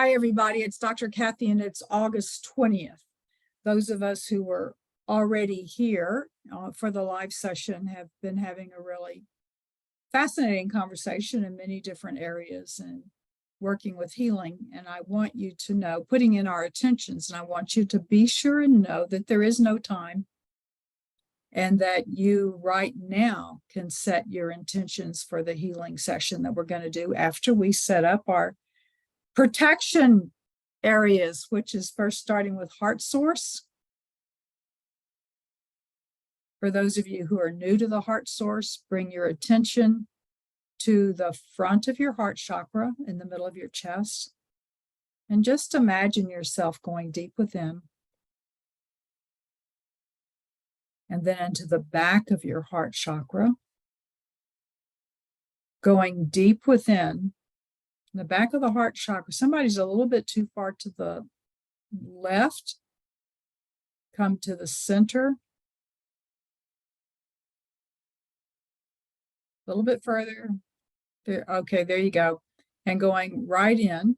Hi, everybody. It's Dr. Kathy, and it's August 20th. Those of us who were already here for the live session have been having a really fascinating conversation in many different areas and working with healing. And I want you to know, putting in our attentions, and I want you to be sure and know that there is no time and that you right now can set your intentions for the healing session that we're going to do after we set up our protection areas, which is first starting with heart source. For those of you who are new to the heart source, bring your attention to the front of your heart chakra in the middle of your chest. And just imagine yourself going deep within. And then into the back of your heart chakra, going deep within. In the back of the heart chakra, somebody's a little bit too far to the left. Come to the center. A little bit further. There, okay, there you go. And going right in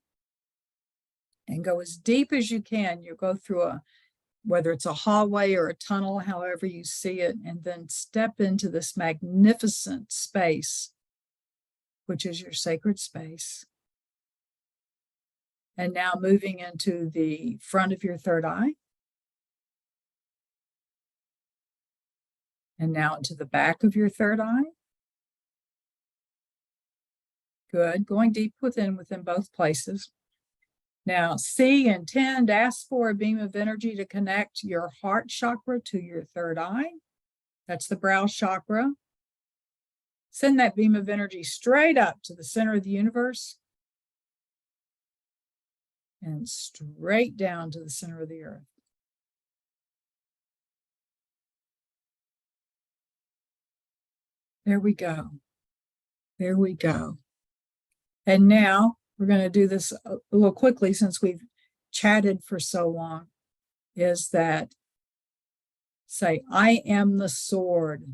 and go as deep as you can. You go through whether it's a hallway or a tunnel, however you see it, and then step into this magnificent space, which is your sacred space. And now moving into the front of your third eye. And now into the back of your third eye. Good. Going deep within both places. Now, see, intend, ask for a beam of energy to connect your heart chakra to your third eye. That's the brow chakra. Send that beam of energy straight up to the center of the universe and straight down to the center of the earth. There we go. There we go. And now we're going to do this a little quickly since we've chatted for so long, is that say, I am the sword.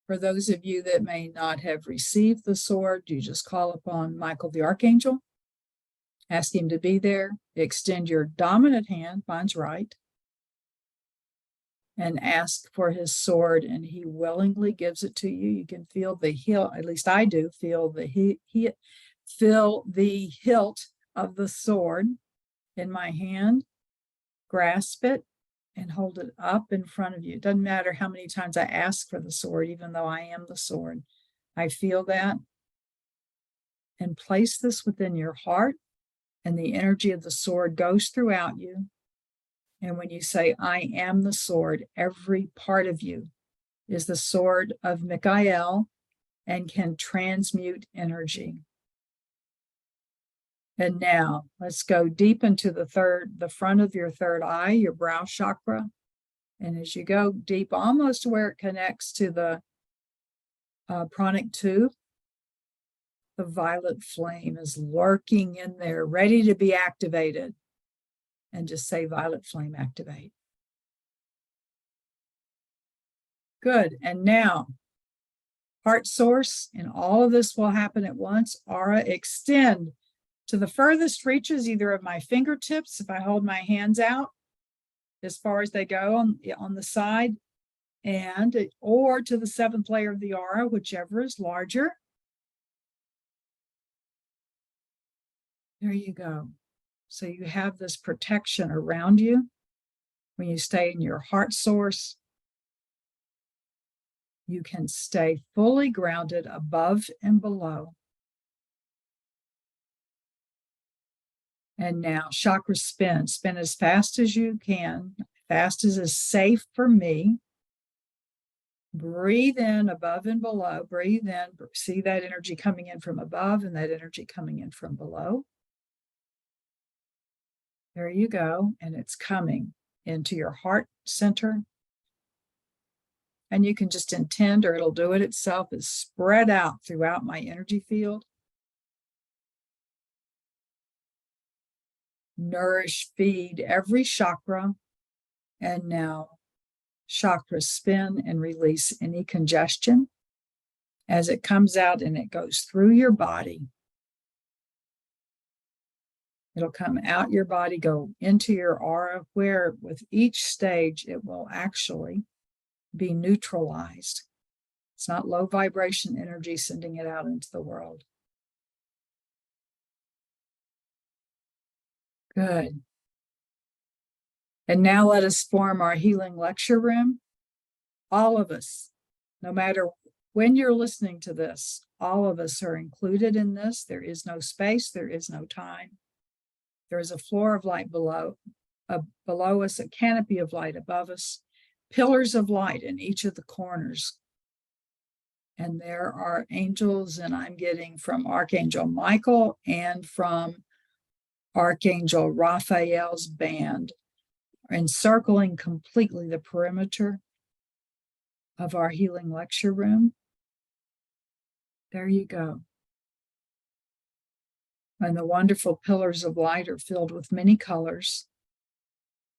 For those of you that may not have received the sword, you just call upon Michael the Archangel, ask him to be there, extend your dominant hand, mine's right, and ask for his sword, and he willingly gives it to you. You can feel the hilt, at least I do, feel the hilt of the sword in my hand, grasp it, and hold it up in front of you. It doesn't matter how many times I ask for the sword, even though I am the sword. I feel that. And place this within your heart, and the energy of the sword goes throughout you. And when you say, I am the sword, every part of you is the sword of Michael and can transmute energy. And now let's go deep into the front of your third eye, your brow chakra. And as you go deep, almost to where it connects to the pranic tube, the violet flame is lurking in there, ready to be activated. And just say, violet flame, activate. Good. And now, heart source, and all of this will happen at once. Aura, extend to the furthest reaches, either of my fingertips, if I hold my hands out as far as they go on the side, or to the seventh layer of the aura, whichever is larger. There you go. So you have this protection around you when you stay in your heart source. You can stay fully grounded above and below. And now chakra spin. Spin as fast as you can, fast as is safe for me. Breathe in above and below. Breathe in. See that energy coming in from above and that energy coming in from below. There you go. And it's coming into your heart center. And you can just intend, or it'll do it itself, is spread out throughout my energy field. Nourish, feed every chakra. And now chakra spin and release any congestion as it comes out and it goes through your body. It'll come out your body, go into your aura, where with each stage it will actually be neutralized. It's not low vibration energy sending it out into the world. Good. And now let us form our healing lecture room. All of us, no matter when you're listening to this, all of us are included in this. There is no space, there is no time. There is a floor of light below us, a canopy of light above us, pillars of light in each of the corners. And there are angels, and I'm getting from Archangel Michael and from Archangel Raphael's band, encircling completely the perimeter of our healing lecture room. There you go. And the wonderful pillars of light are filled with many colors.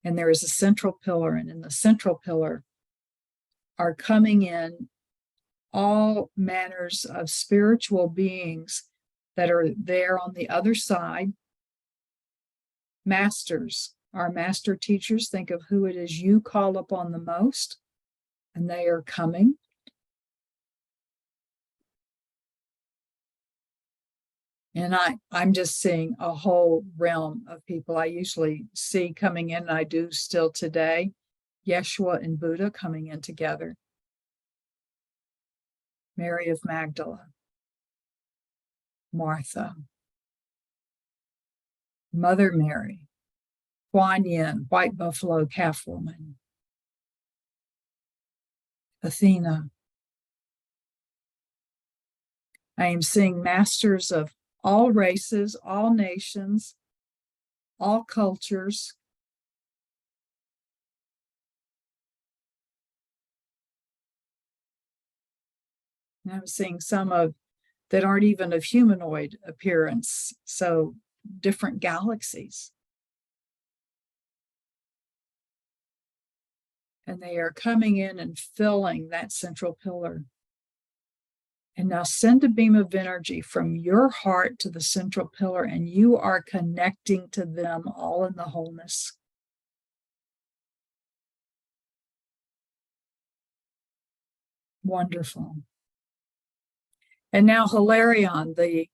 And there is a central pillar, and in the central pillar are coming in all manners of spiritual beings that are there on the other side. Masters, our master teachers, think of who it is you call upon the most, and they are coming. And I'm just seeing a whole realm of people I usually see coming in, and I do still today. Yeshua and Buddha coming in together. Mary of Magdala. Martha. Mother Mary. Kuan Yin, White Buffalo Calf Woman. Athena. I am seeing masters of all races, all nations, all cultures. And I'm seeing some of that aren't even of humanoid appearance, so different galaxies. And they are coming in and filling that central pillar. And now send a beam of energy from your heart to the central pillar, and you are connecting to them all in the wholeness. Wonderful. And now Hilarion, the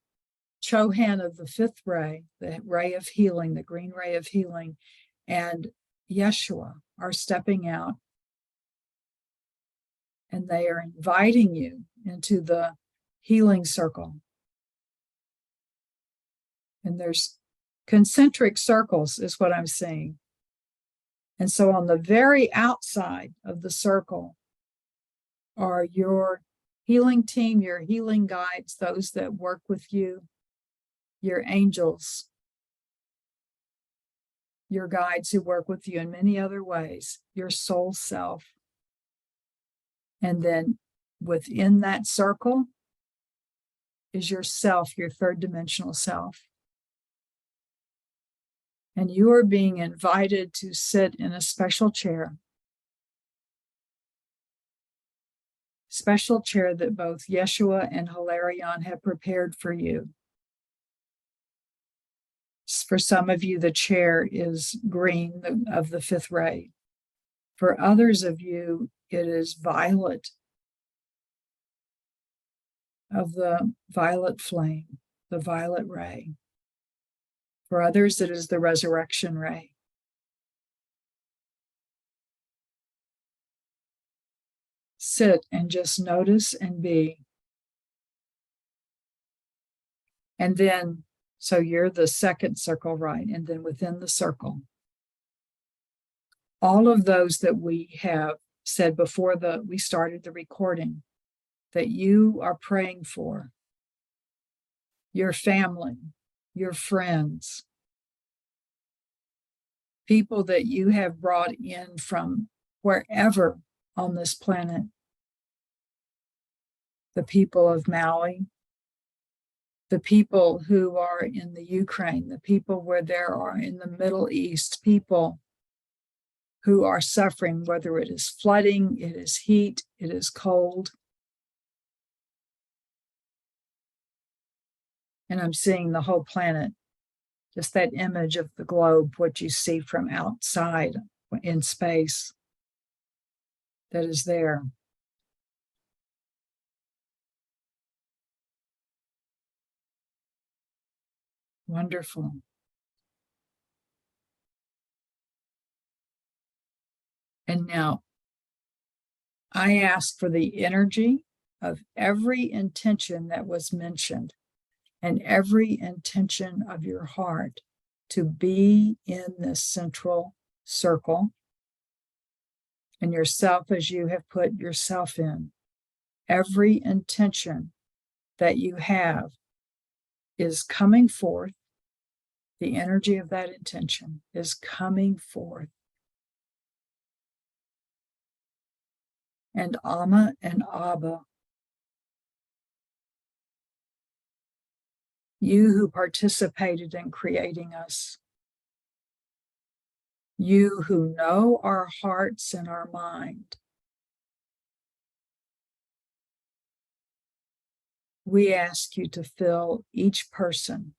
Chohan of the fifth ray, the ray of healing, the green ray of healing, and Yeshua are stepping out, and they are inviting you into the healing circle. And there's concentric circles is what I'm seeing. And so on the very outside of the circle are your healing team, your healing guides, those that work with you, your angels, your guides who work with you in many other ways, your soul self. And then within that circle is yourself, your third dimensional self. And you are being invited to sit in a special chair that both Yeshua and Hilarion have prepared for you. For some of you, the chair is green of the fifth ray. For others of you, it is violet of the violet flame, the violet ray. For others, it is the resurrection ray. Sit and just notice and be. And then, so you're the second circle, right? And then within the circle, all of those that we have said before we started the recording, that you are praying for, your family, your friends, people that you have brought in from wherever on this planet, the people of Maui, the people who are in the Ukraine, the people where there are in the Middle East, people who are suffering, whether it is flooding, it is heat, it is cold. And I'm seeing the whole planet just that image of the globe, what you see from outside in space that is there. Wonderful. And now I ask for the energy of every intention that was mentioned and every intention of your heart to be in this central circle, and yourself as you have put yourself in. Every intention that you have is coming forth. The energy of that intention is coming forth. And Amma and Abba, you who participated in creating us, you who know our hearts and our mind, we ask you to fill each person,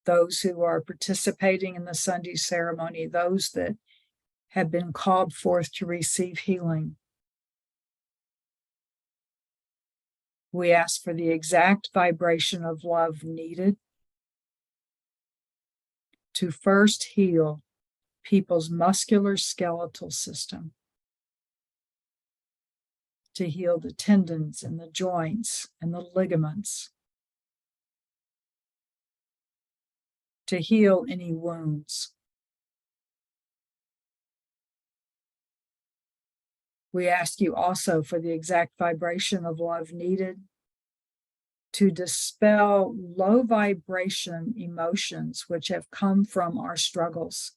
those who are participating in the Sunday ceremony, those that have been called forth to receive healing. We ask for the exact vibration of love needed to first heal people's muscular skeletal system, to heal the tendons and the joints and the ligaments, to heal any wounds. We ask you also for the exact vibration of love needed to dispel low vibration emotions which have come from our struggles.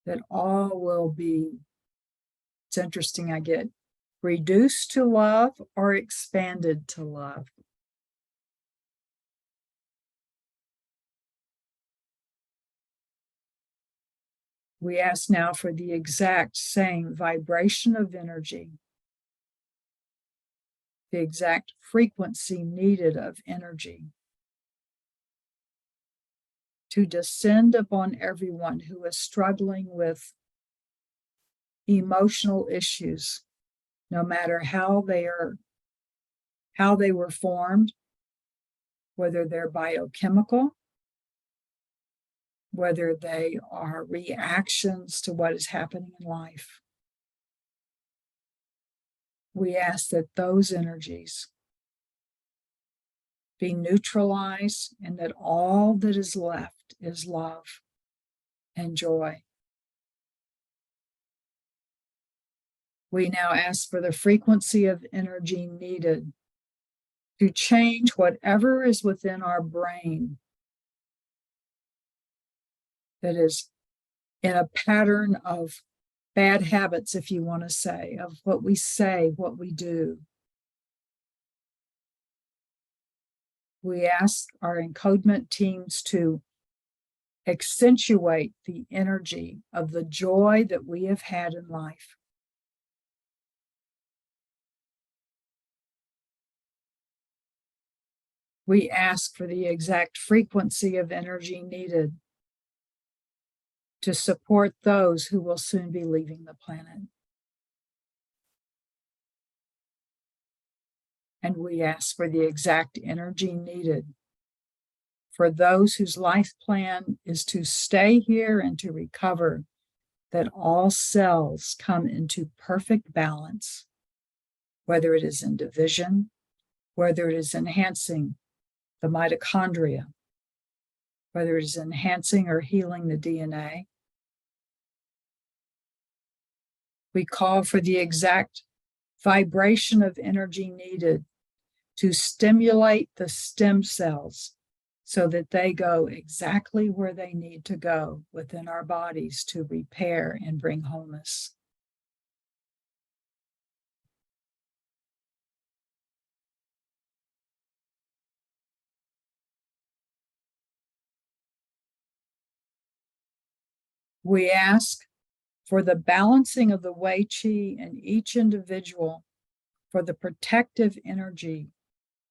That all will be, it's interesting, I get reduced to love or expanded to love. We ask now for the exact same vibration of energy, the exact frequency needed of energy to descend upon everyone who is struggling with emotional issues, no matter how they were formed, whether they're biochemical, whether they are reactions to what is happening in life. We ask that those energies be neutralized and that all that is left is love and joy. We now ask for the frequency of energy needed to change whatever is within our brain that is in a pattern of bad habits, if you want to say, of what we say, what we do. We ask our encodement teams to accentuate the energy of the joy that we have had in life. We ask for the exact frequency of energy needed to support those who will soon be leaving the planet. And we ask for the exact energy needed for those whose life plan is to stay here and to recover, that all cells come into perfect balance, whether it is in division, whether it is enhancing the mitochondria, whether it is enhancing or healing the DNA. We call for the exact vibration of energy needed to stimulate the stem cells so that they go exactly where they need to go within our bodies to repair and bring wholeness. We ask for the balancing of the Wei Qi in each individual for the protective energy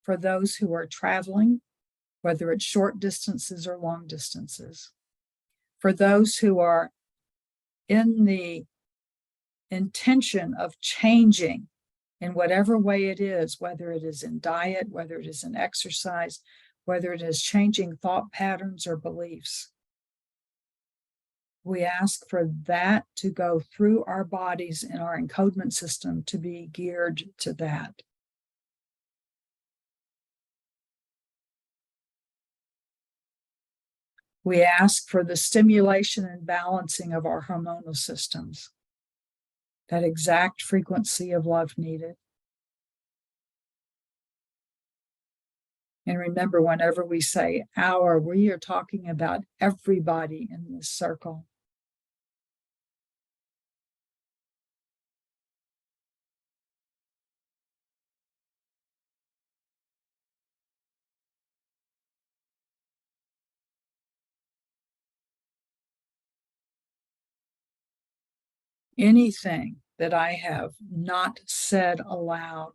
for those who are traveling, whether it's short distances or long distances, for those who are in the intention of changing in whatever way it is, whether it is in diet, whether it is in exercise, whether it is changing thought patterns or beliefs. We ask for that to go through our bodies and our encodement system to be geared to that. We ask for the stimulation and balancing of our hormonal systems, that exact frequency of love needed. And remember, whenever we say our, we are talking about everybody in this circle. Anything that I have not said aloud,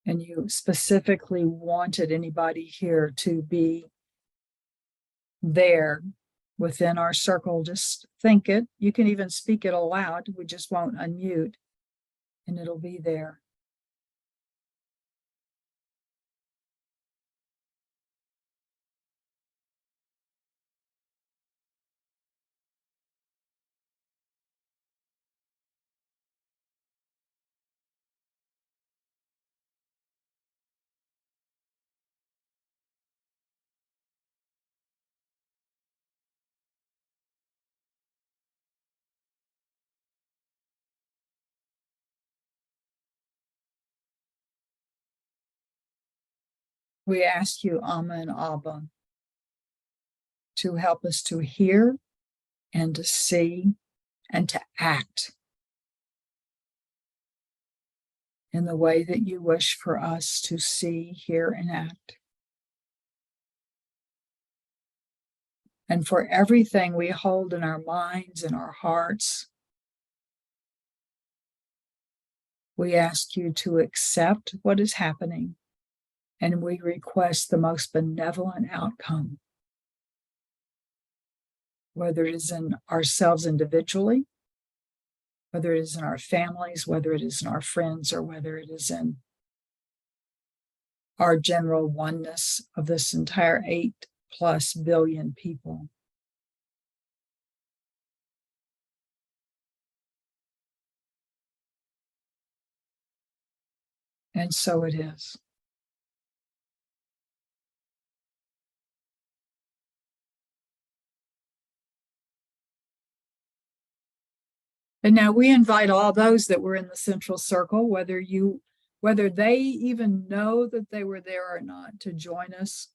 and you specifically wanted anybody here to be there within our circle, just think it. You can even speak it aloud. We just won't unmute, and it'll be there. We ask you, Amma and Abba, to help us to hear and to see and to act in the way that you wish for us to see, hear, and act. And for everything we hold in our minds and our hearts, we ask you to accept what is happening, and we request the most benevolent outcome, whether it is in ourselves individually, whether it is in our families, whether it is in our friends, or whether it is in our general oneness of this entire 8+ billion people. And so it is. And now we invite all those that were in the central circle, whether they even know that they were there or not, to join us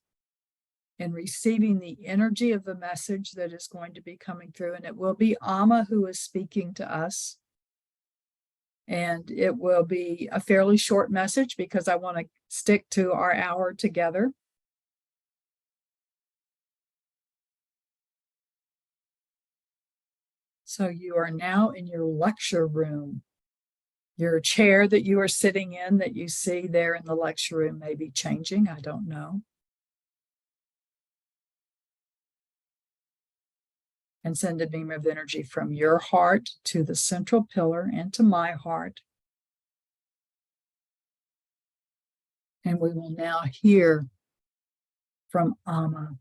in receiving the energy of the message that is going to be coming through. And it will be Amma who is speaking to us. And it will be a fairly short message because I want to stick to our hour together. So you are now in your lecture room. Your chair that you are sitting in, that you see there in the lecture room, may be changing. I don't know. And send a beam of energy from your heart to the central pillar and to my heart. And we will now hear from Amma.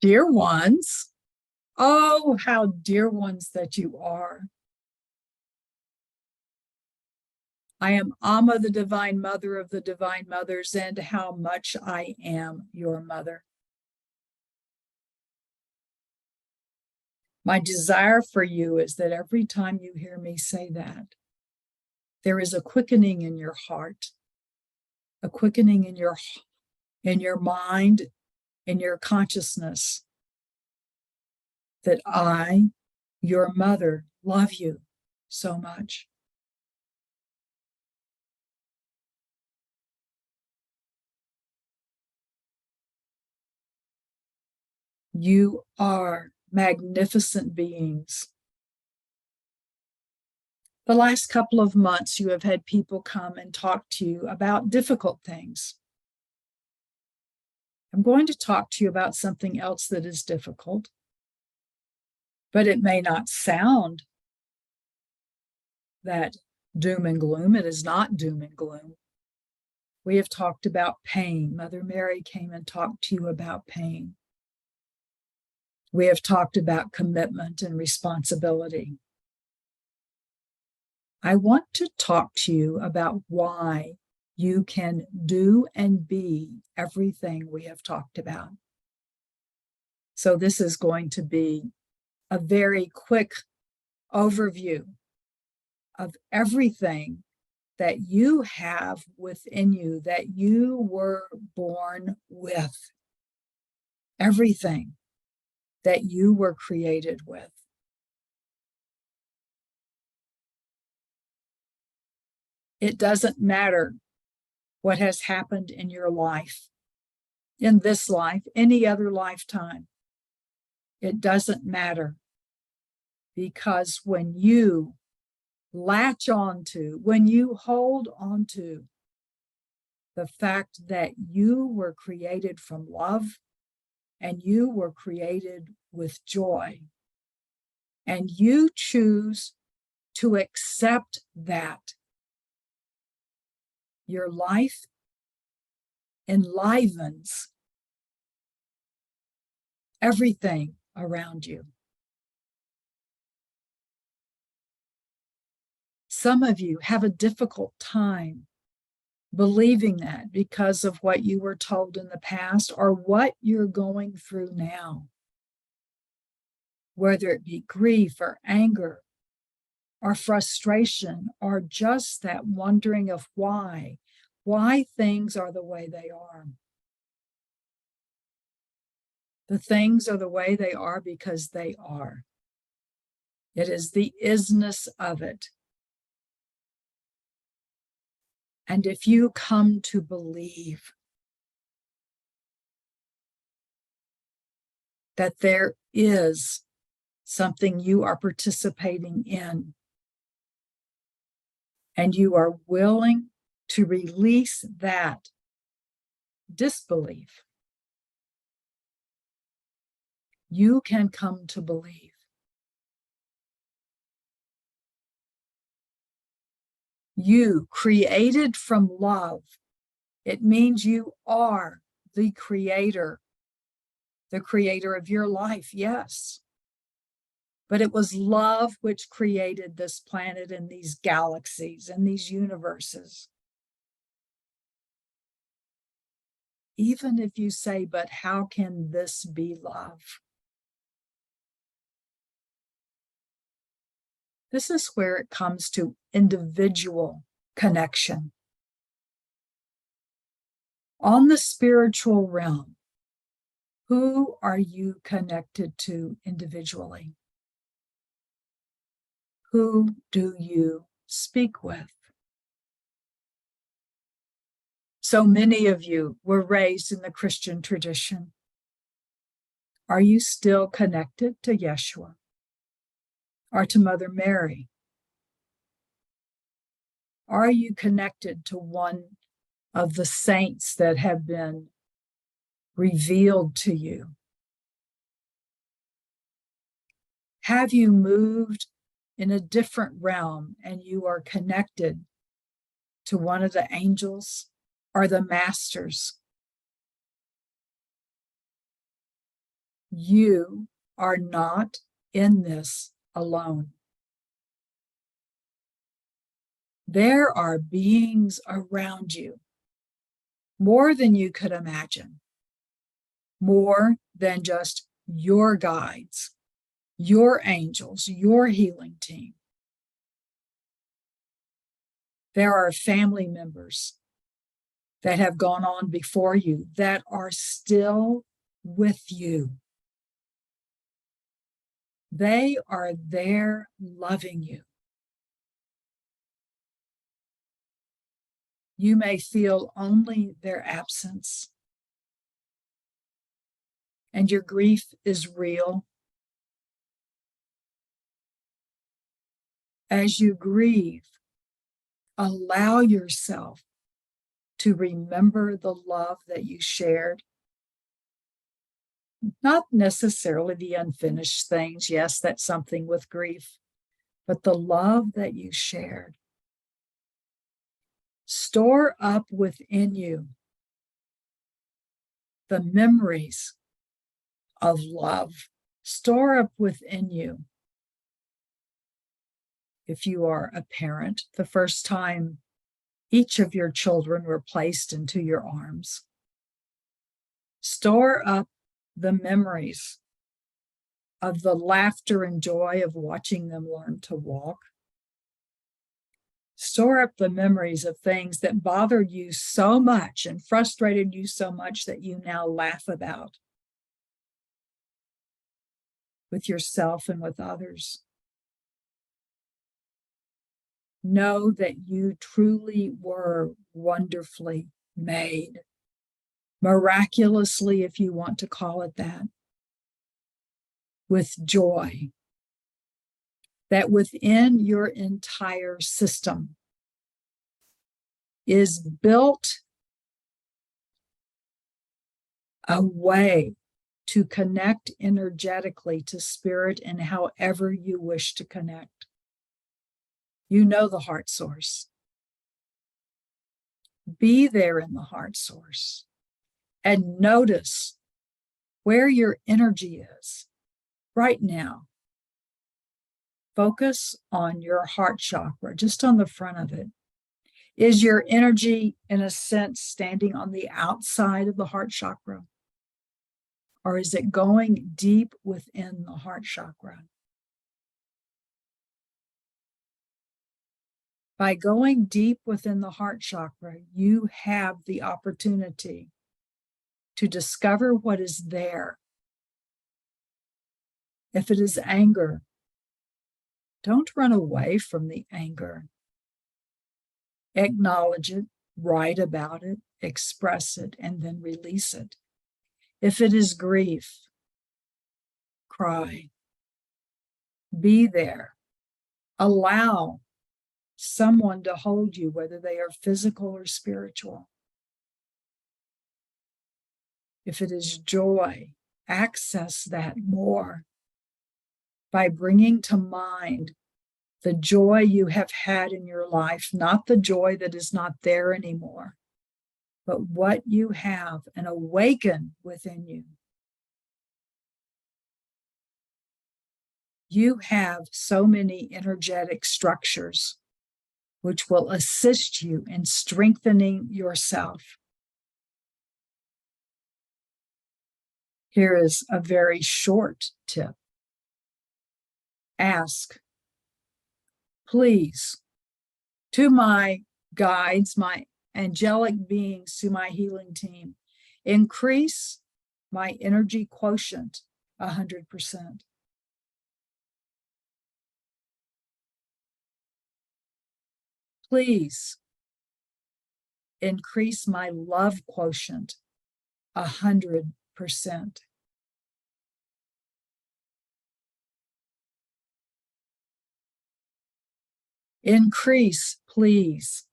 Dear ones, oh, how dear ones that you are. I am Amma, the Divine Mother of the Divine Mothers, and how much I am your mother. My desire for you is that every time you hear me say that, there is a quickening in your heart, a quickening in your mind, in your consciousness, that I, your mother, love you so much. You are magnificent beings. The last couple of months, you have had people come and talk to you about difficult things. I'm going to talk to you about something else that is difficult, but it may not sound that doom and gloom. It is not doom and gloom. We have talked about pain. Mother Mary came and talked to you about pain. We have talked about commitment and responsibility. I want to talk to you about why you can do and be everything we have talked about. So this is going to be a very quick overview of everything that you have within you, that you were born with, everything that you were created with. It doesn't matter what has happened in your life, in this life, any other lifetime. It doesn't matter, because when you latch onto, when you hold onto the fact that you were created from love and you were created with joy, and you choose to accept that, your life enlivens everything around you. Some of you have a difficult time believing that because of what you were told in the past or what you're going through now, whether it be grief or anger or frustration or just that wondering of why things are the way they are. The things are the way they are because they are. It is the isness of it. And if you come to believe that there is something you are participating in, and you are willing to release that disbelief, you can come to believe. You, created from love, it means you are the creator of your life, yes. But it was love which created this planet and these galaxies and these universes. Even if you say, but how can this be love? This is where it comes to individual connection. On the spiritual realm, who are you connected to individually? Who do you speak with? So many of you were raised in the Christian tradition. Are you still connected to Yeshua or to Mother Mary? Are you connected to one of the saints that have been revealed to you? Have you moved in a different realm and you are connected to one of the angels or the masters? You are not in this alone. There are beings around you, more than you could imagine, more than just your guides, your angels, your healing team. There are family members that have gone on before you that are still with you. They are there loving you. You may feel only their absence, and your grief is real. As you grieve, allow yourself to remember the love that you shared. Not necessarily the unfinished things. Yes, that's something with grief, but the love that you shared. Store up within you the memories of love. Store up within you. If you are a parent, the first time each of your children were placed into your arms. Store up the memories of the laughter and joy of watching them learn to walk. Store up the memories of things that bothered you so much and frustrated you so much that you now laugh about with yourself and with others. Know that you truly were wonderfully made, miraculously, if you want to call it that, with joy. That within your entire system is built a way to connect energetically to spirit and however you wish to connect. You know the heart source. Be there in the heart source and notice where your energy is right now. Focus on your heart chakra, just on the front of it. Is your energy, in a sense, standing on the outside of the heart chakra? Or is it going deep within the heart chakra? By going deep within the heart chakra, you have the opportunity to discover what is there. If it is anger, don't run away from the anger. Acknowledge it, write about it, express it, and then release it. If it is grief, cry. Be there. Allow someone to hold you, whether they are physical or spiritual. If it is joy, access that more by bringing to mind the joy you have had in your life, not the joy that is not there anymore, but what you have, and awaken within you. You have so many energetic structures which will assist you in strengthening yourself. Here is a very short tip. Ask, please, to my guides, my angelic beings, to my healing team, increase my energy quotient 100%. Please increase my love quotient 100%. Increase, please,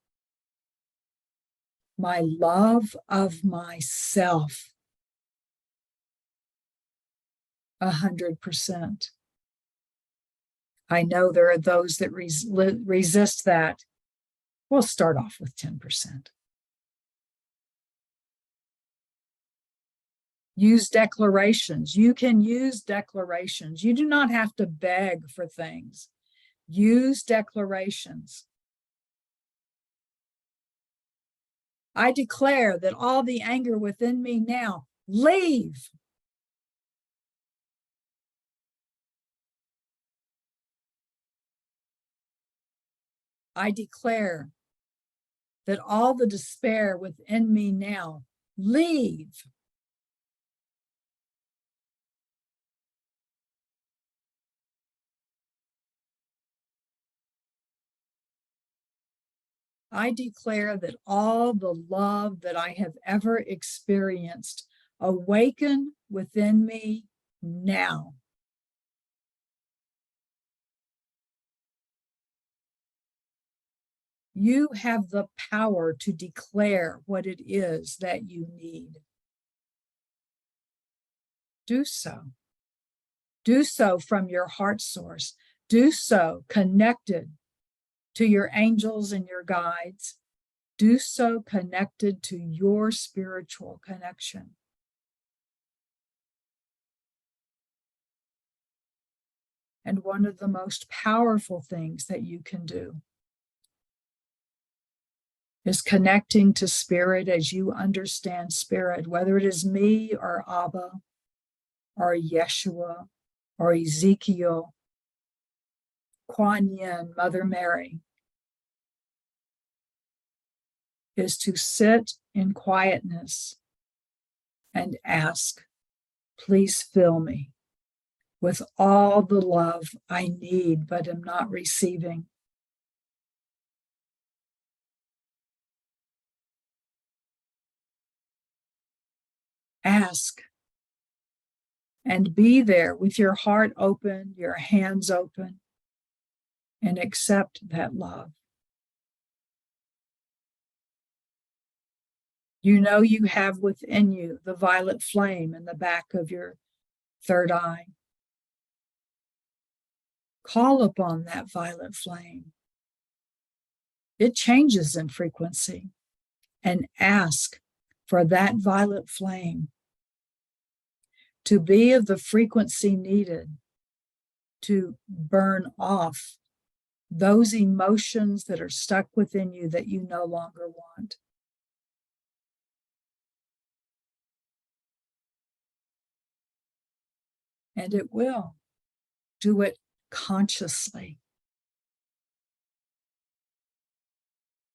my love of myself 100%. I know there are those that resist that. We'll start off with 10%. Use declarations. You can use declarations. You do not have to beg for things. Use declarations. I declare that all the anger within me now, leave. I declare that all the despair within me now, leave. I declare that all the love that I have ever experienced awaken within me now. You have the power to declare what it is that you need. Do so. Do so from your heart source. Do so connected to your angels and your guides. Do so connected to your spiritual connection. And one of the most powerful things that you can do is connecting to spirit as you understand spirit, whether it is me or Abba or Yeshua or Ezekiel, Kuan Yin, Mother Mary, is to sit in quietness and ask, please fill me with all the love I need but am not receiving. Ask and be there with your heart open, your hands open, and accept that love. You know you have within you the violet flame in the back of your third eye. Call upon that violet flame. It changes in frequency, and ask for that violet flame to be of the frequency needed to burn off those emotions that are stuck within you that you no longer want. And it will. Do it consciously.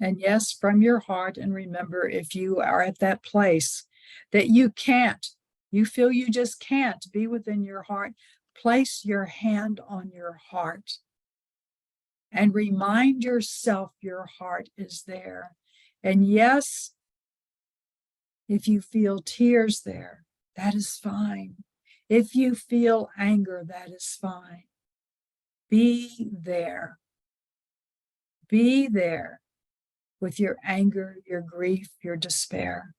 And yes, from your heart. And remember, if you are at that place that you can't, you feel you just can't be within your heart, place your hand on your heart and remind yourself your heart is there. And yes, if you feel tears there, that is fine. If you feel anger, that is fine. Be there. Be there with your anger, your grief, your despair.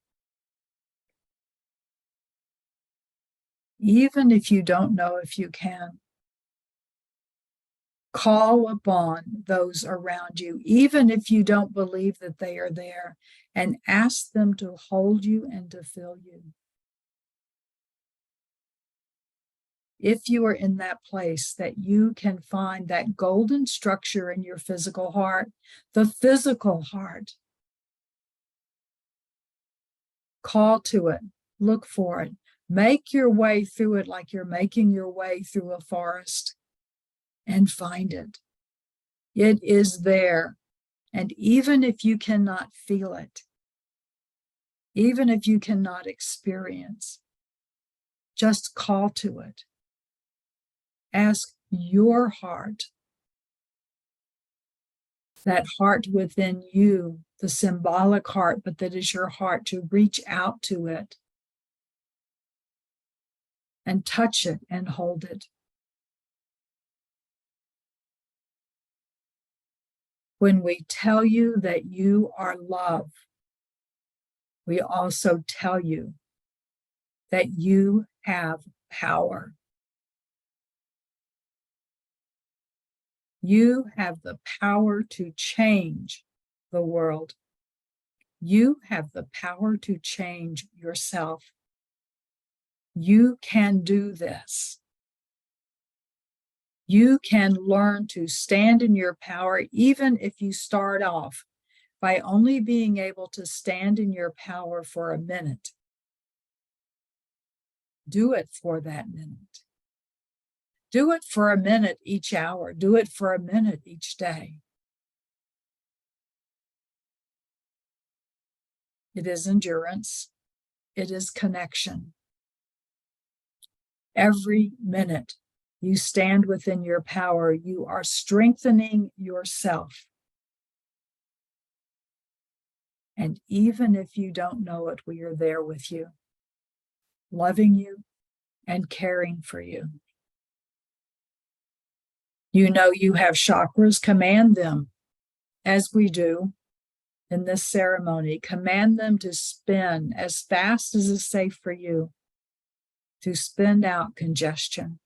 Even if you don't know if you can, call upon those around you, even if you don't believe that they are there, and ask them to hold you and to fill you. If you are in that place that you can find that golden structure in your physical heart, the physical heart, call to it, look for it, make your way through it like you're making your way through a forest, and find it. It is there. And even if you cannot feel it, even if you cannot experience, just call to it. Ask your heart, that heart within you, the symbolic heart, but that is your heart, to reach out to it and touch it and hold it. When we tell you that you are love, we also tell you that you have power. You have the power to change the world. You have the power to change yourself. You can do this. You can learn to stand in your power, even if you start off by only being able to stand in your power for a minute. Do it for that minute. Do it for a minute each hour. Do it for a minute each day. It is endurance. It is connection. Every minute you stand within your power, you are strengthening yourself. And even if you don't know it, we are there with you, loving you and caring for you. You know you have chakras, command them as we do in this ceremony, command them to spin as fast as is safe for you, to spin out congestion.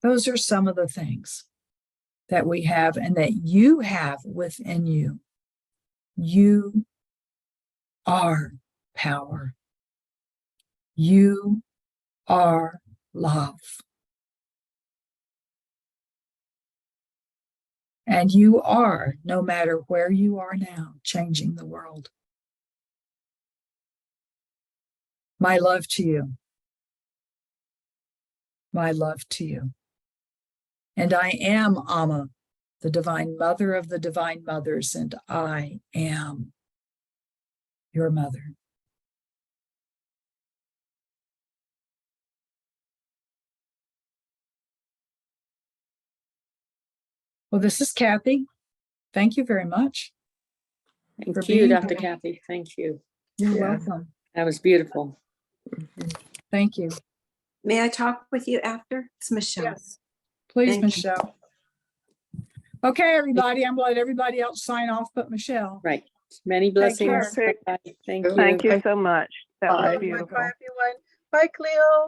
Those are some of the things that we have and that you have within you. You are power. You are love. And you are, no matter where you are now, changing the world. My love to you. My love to you. And I am Amma, the divine mother of the divine mothers, and I am your mother. Well, this is Kathy. Thank you very much. Thank for you, being Dr. here. Kathy. Thank you. You're Yeah. welcome. That was beautiful. Thank you. May I talk with you after? It's Michelle. Yes. Please, Thank you. Michelle. Okay, everybody, I'm going to let everybody else sign off but Michelle. Right. Many blessings. care. Bye-bye. Thank you. Thank you so much. That Bye. was beautiful. Bye, everyone. Bye, Cleo.